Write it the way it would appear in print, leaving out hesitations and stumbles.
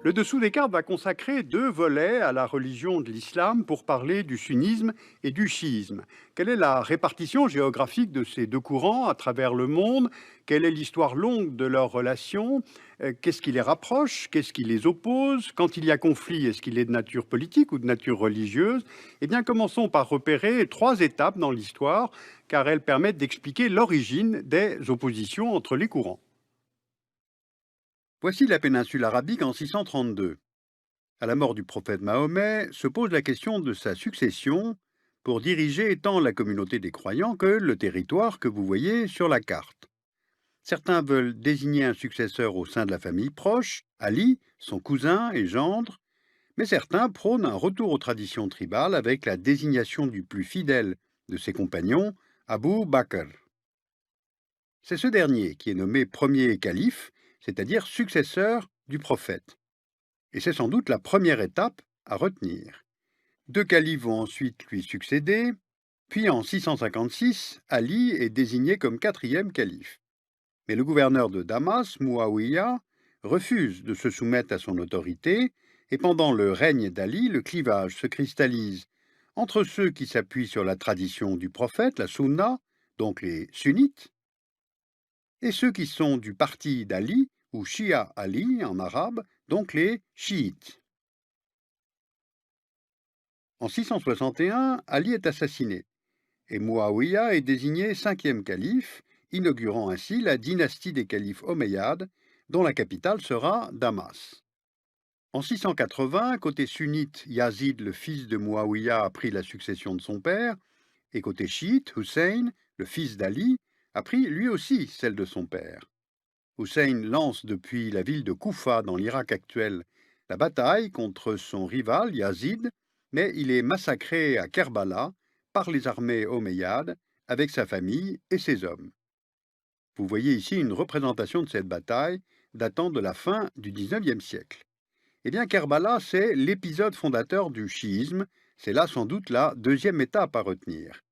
Le dessous des cartes va consacrer deux volets à la religion de l'islam pour parler du sunnisme et du chiisme. Quelle est la répartition géographique de ces deux courants à travers le monde? Quelle est l'histoire longue de leurs relations? Qu'est-ce qui les rapproche? Qu'est-ce qui les oppose? Quand il y a conflit, est-ce qu'il est de nature politique ou de nature religieuse? Eh bien, commençons par repérer trois étapes dans l'histoire, car elles permettent d'expliquer l'origine des oppositions entre les courants. Voici la péninsule arabique en 632. À la mort du prophète Mahomet, se pose la question de sa succession pour diriger tant la communauté des croyants que le territoire que vous voyez sur la carte. Certains veulent désigner un successeur au sein de la famille proche, Ali, son cousin et gendre, mais certains prônent un retour aux traditions tribales avec la désignation du plus fidèle de ses compagnons, Abu Bakr. C'est ce dernier qui est nommé premier calife, c'est-à-dire successeur du prophète. Et c'est sans doute la première étape à retenir. Deux califes vont ensuite lui succéder, puis en 656, Ali est désigné comme quatrième calife. Mais le gouverneur de Damas, Muawiyah, refuse de se soumettre à son autorité, et pendant le règne d'Ali, le clivage se cristallise entre ceux qui s'appuient sur la tradition du prophète, la sunna, donc les sunnites, et ceux qui sont du parti d'Ali, ou Shia Ali en arabe, donc les chiites. En 661, Ali est assassiné et Muawiyah est désigné cinquième calife, inaugurant ainsi la dynastie des califes omeyyades, dont la capitale sera Damas. En 680, côté sunnite, Yazid, le fils de Muawiyah, a pris la succession de son père, et côté chiite, Hussein, le fils d'Ali, a pris lui aussi celle de son père. Hussein lance depuis la ville de Koufa, dans l'Irak actuel, la bataille contre son rival Yazid, mais il est massacré à Kerbala par les armées omeyyades avec sa famille et ses hommes. Vous voyez ici une représentation de cette bataille datant de la fin du XIXe siècle. Eh bien, Kerbala, c'est l'épisode fondateur du chiisme, c'est là sans doute la deuxième étape à retenir.